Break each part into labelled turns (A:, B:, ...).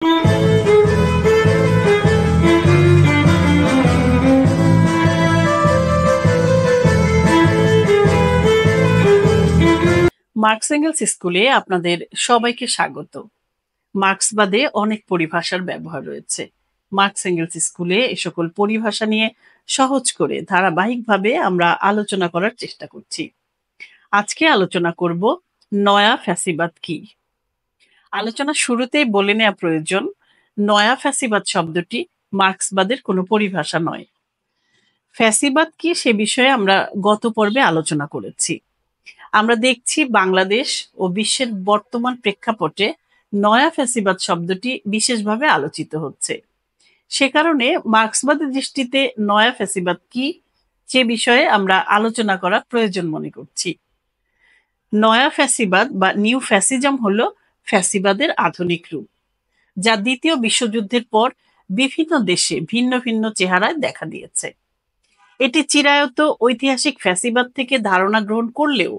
A: Marks angles স্কুলে আপনাদের সবাইকে স্বাগত। মার্ক্সবাদে অনেক পরিভাষার ব্যবহার রয়েছে। মার্কস এঙ্গেলস স্কুলে এ সকল পরিভাষা নিয়ে সহজ করে ধারাবাহিকভাবে আমরা আলোচনা করার চেষ্টা করছি। আজকে আলোচনা করব নয়া ফ্যাসিবাদ কি। আলোচনা শুরুতেই বলে নেওয়া প্রয়োজন, নয়া ফ্যাসিবাদ শব্দটি মার্ক্সবাদের কোনো পরিভাষা নয়। ফ্যাসিবাদ কি সে বিষয়ে আমরা গত পর্বে আলোচনা করেছি। আমরা দেখছি বাংলাদেশ ও বিশ্বের বর্তমান প্রেক্ষাপটে নয়া ফ্যাসিবাদ শব্দটি বিশেষভাবে আলোচিত হচ্ছে। সে কারণে মার্ক্সবাদের দৃষ্টিতে নয়া ফ্যাসিবাদ কি সে বিষয়ে আমরা আলোচনা করা প্রয়োজন মনে করছি। নয়া ফ্যাসিবাদ বা নিউ ফ্যাসিজম হলো ফ্যাসিবাদের আধুনিক রূপ, যা দ্বিতীয় বিশ্বযুদ্ধের পর বিভিন্ন দেশে ভিন্ন ভিন্ন চেহারায় দেখা দিয়েছে। এটি চিরায়ত ঐতিহাসিক ফ্যাসিবাদ থেকে ধারণা গ্রহণ করলেও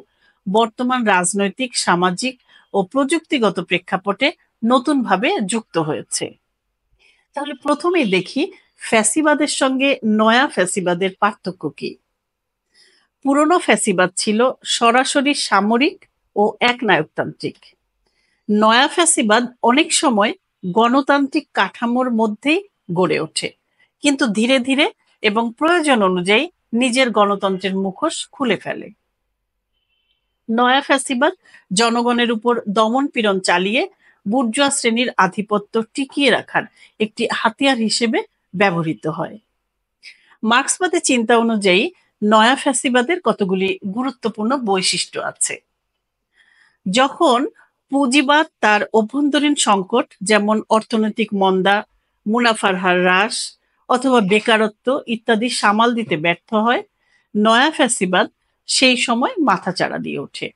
A: বর্তমান রাজনৈতিক, সামাজিক ও প্রযুক্তিগত প্রেক্ষাপটে নতুনভাবে যুক্ত হয়েছে। তাহলে প্রথমেই দেখি ফ্যাসিবাদের সঙ্গে নয়া ফ্যাসিবাদের পার্থক্য কি। পুরনো ফ্যাসিবাদ ছিল সরাসরি সামরিক ও একনায়কতান্ত্রিক। নয়া ফ্যাসিবাদ অনেক সময় গণতান্ত্রিক কাঠামোর মধ্যেই গড়ে ওঠে, কিন্তু ধীরে ধীরে এবং প্রয়োজন অনুযায়ী নিজের গণতন্ত্রের মুখোশ খুলে ফেলে। নয়া ফ্যাসিবাদ জনগণের উপর দমন পীড়ন চালিয়ে বুর্জোয়া শ্রেণীর আধিপত্য টিকিয়ে রাখার একটি হাতিয়ার হিসেবে ব্যবহৃত হয়। মার্ক্সবাদের চিন্তা অনুযায়ী নয়া ফ্যাসিবাদের কতগুলি গুরুত্বপূর্ণ বৈশিষ্ট্য আছে। যখন পুঁজিবাদ তার অভ্যন্তরীণ সংকট, যেমন অর্থনৈতিক মন্দা, মুনাফার হার হ্রাস অথবা বেকারত্ব ইত্যাদি সামাল দিতে ব্যর্থ হয়, নয়া ফ্যাসিবাদ সেই সময় মাথাচাড়া দিয়ে ওঠে।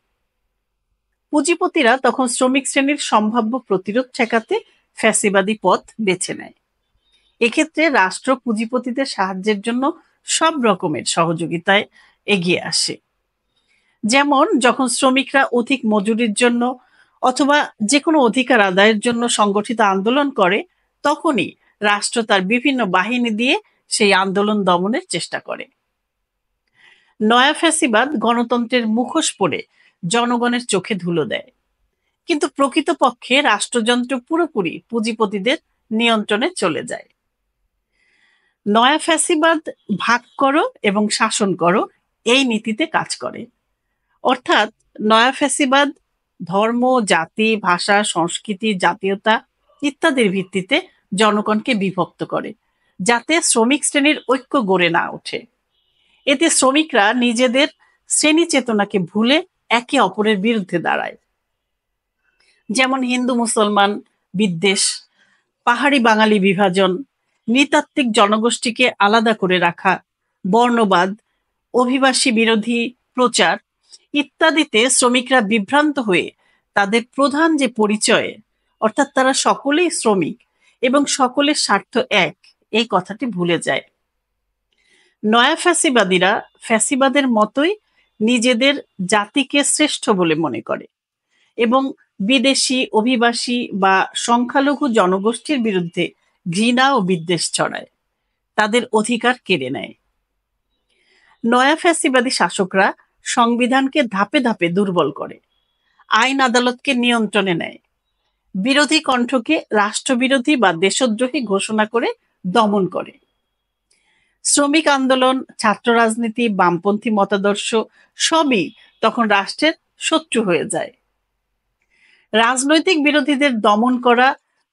A: পুঁজিপতিরা তখন শ্রমিক শ্রেণীর সম্ভাব্য প্রতিরোধ ঠেকাতে ফ্যাসিবাদী পথ বেছে নেয়। এক্ষেত্রে রাষ্ট্র পুঁজিপতিদের সাহায্যের জন্য সব রকমের সহযোগিতায় এগিয়ে আসে। যেমন যখন শ্রমিকরা অধিক মজুরির জন্য অথবা যে কোনো অধিকার আদায়ের জন্য সংগঠিত আন্দোলন করে, তখনই রাষ্ট্র তার বিভিন্ন বাহিনী দিয়ে সেই আন্দোলন দমনের চেষ্টা করে। নয়া ফ্যাসিবাদ গণতন্ত্রের মুখোশ পরে জনগণের চোখে ধুলো দেয়, কিন্তু প্রকৃতপক্ষে রাষ্ট্রযন্ত্র পুরোপুরি পুঁজিপতিদের নিয়ন্ত্রণে চলে যায়। নয়া ফ্যাসিবাদ ভাগ করো এবং শাসন করো এই নীতিতে কাজ করে। অর্থাৎ নয়া ফ্যাসিবাদ ধর্ম, জাতি, ভাষা, সংস্কৃতি, জাতীয়তা ইত্যাদির ভিত্তিতে জনগণকে বিভক্ত করে, যাতে শ্রমিক শ্রেণীর ঐক্য গড়ে না ওঠে। এতে শ্রমিকরা নিজেদের শ্রেণী চেতনাকে ভুলে একে অপরের বিরুদ্ধে দাঁড়ায়। যেমন হিন্দু মুসলমান বিদ্বেষ, পাহাড়ি বাঙালি বিভাজন, নৃতাত্ত্বিক জনগোষ্ঠীকে আলাদা করে রাখা, বর্ণবাদ, অভিবাসী বিরোধী প্রচার ইত্যাদিতে শ্রমিকরা বিভ্রান্ত হয়ে তাদের প্রধান যে পরিচয়, অর্থাৎ তারা সকলেই শ্রমিক এবং সকলের স্বার্থ এক, এই কথাটি ভুলে যায়। নয়া ফ্যাসিবাদীরা ফ্যাসিবাদের মতোই নিজেদের জাতিকে শ্রেষ্ঠ বলে মনে করে এবং বিদেশি, অভিবাসী বা সংখ্যালঘু জনগোষ্ঠীর বিরুদ্ধে ঘৃণা ও বিদ্বেষ ছড়ায়, তাদের অধিকার কেড়ে নেয়। নয়া ফ্যাসিবাদী শাসকরা সংবিধানকে ধাপে ধাপে দুর্বল করে, আইন আদালতকে নিয়ন্ত্রণে নেয়, বিরোধী কণ্ঠকে রাষ্ট্রবিরোধী বা দেশদ্রোহী ঘোষণা করে দমন করে। শ্রমিক আন্দোলন, ছাত্র রাজনীতি, বামপন্থী মতাদর্শ সবই তখন রাষ্ট্রের শত্রু হয়ে যায়। রাজনৈতিক বিরোধীদের দমন করা,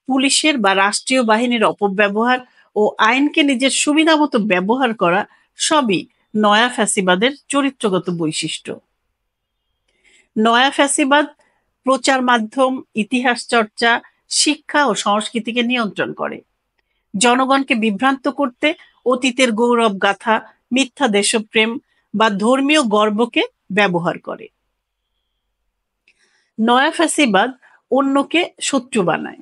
A: পুলিশের বা রাষ্ট্রীয় বাহিনীর অপব্যবহার ও আইনকে নিজের সুবিধা মতো ব্যবহার করা সবই নয়া ফ্যাসিবাদের চরিত্রগত বৈশিষ্ট্য। নয়া ফ্যাসিবাদ প্রচার মাধ্যম, ইতিহাস চর্চা, শিক্ষা ও সংস্কৃতিকে নিয়ন্ত্রণ করে। জনগণকে বিভ্রান্ত করতে অতীতের গৌরব গাথা, মিথ্যা দেশপ্রেম বা ধর্মীয় গর্বকে ব্যবহার করে। নয়া ফ্যাসিবাদ অন্যকে শত্রু বানায়,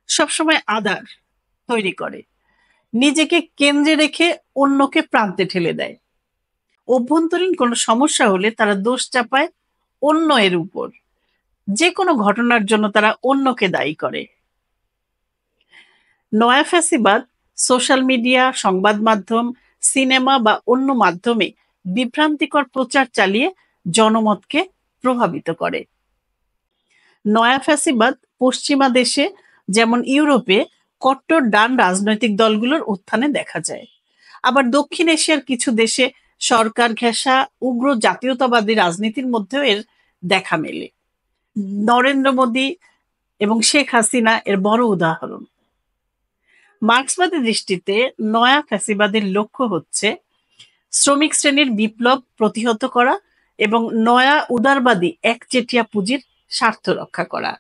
A: সবসময় আধার তৈরি করে, নিজেকে কেন্দ্রে রেখে অন্যকে প্রান্তে ঠেলে দেয়। অভ্যন্তরীণ কোনো সমস্যা হলে তারা দোষ চাপায় অন্য এর উপর, যে কোনো ঘটনার জন্য তারা অন্যকে দায়ী করে। নয়া ফ্যাসিবাদ সোশ্যাল মিডিয়া, সংবাদ মাধ্যম, সিনেমা বা অন্য মাধ্যমে বিভ্রান্তিকর প্রচার চালিয়ে জনমতকে প্রভাবিত করে। নয়া ফ্যাসিবাদ পশ্চিমা দেশে যেমন ইউরোপে কট্টর ডান রাজনৈতিক দলগুলোর উত্থানে দেখা যায়। আবার দক্ষিণ এশিয়ার কিছু দেশে সরকার ঘেঁষা উগ্র জাতীয়তাবাদী রাজনীতির মধ্যেও এর দেখা মেলে। নরেন্দ্র মোদী এবং শেখ হাসিনা এর বড় উদাহরণ। মার্ক্সবাদী দৃষ্টিতে নয়া ফ্যাসিবাদের লক্ষ্য হচ্ছে শ্রমিক শ্রেণীর বিপ্লব প্রতিহত করা এবং নয়া উদারবাদী একচেটিয়া পুঁজির স্বার্থ রক্ষা করা।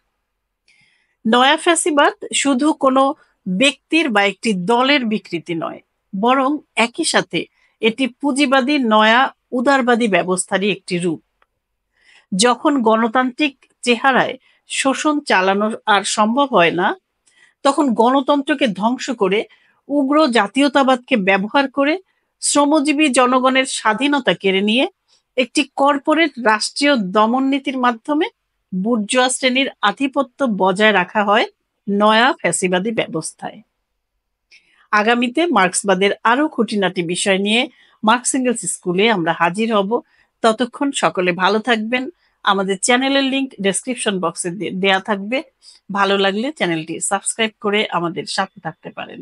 A: নয়া ফ্যাসিবাদ শুধু কোনো ব্যক্তির বা একটি দলের বিকৃতি নয়, বরং একই সাথে এটি পুঁজিবাদী নয়া উদারবাদী ব্যবস্থারই একটি রূপ। যখন গণতান্ত্রিক চেহারায় শোষণ চালানো আর সম্ভব হয় না, তখন গণতন্ত্রকে ধ্বংস করে উগ্র জাতীয়তাবাদকে ব্যবহার করে শ্রমজীবী জনগণের স্বাধীনতা কেড়ে নিয়ে একটি কর্পোরেট রাষ্ট্রীয় দমন নীতির মাধ্যমে বুর্জোয়া শ্রেণীর আধিপত্য বজায় রাখা হয় নয়া ফ্যাসিবাদী ব্যবস্থায়। আগামীতে মার্ক্সবাদের আরো খুঁটিনাটি বিষয় নিয়ে মার্কস এঙ্গেলস স্কুলে আমরা হাজির হব। ততক্ষণ সকলে ভালো থাকবেন। আমাদের চ্যানেলের লিংক ডেসক্রিপশন বক্সে দেয়া থাকবে। ভালো লাগলে চ্যানেলটি সাবস্ক্রাইব করে আমাদের সাথে থাকতে পারেন।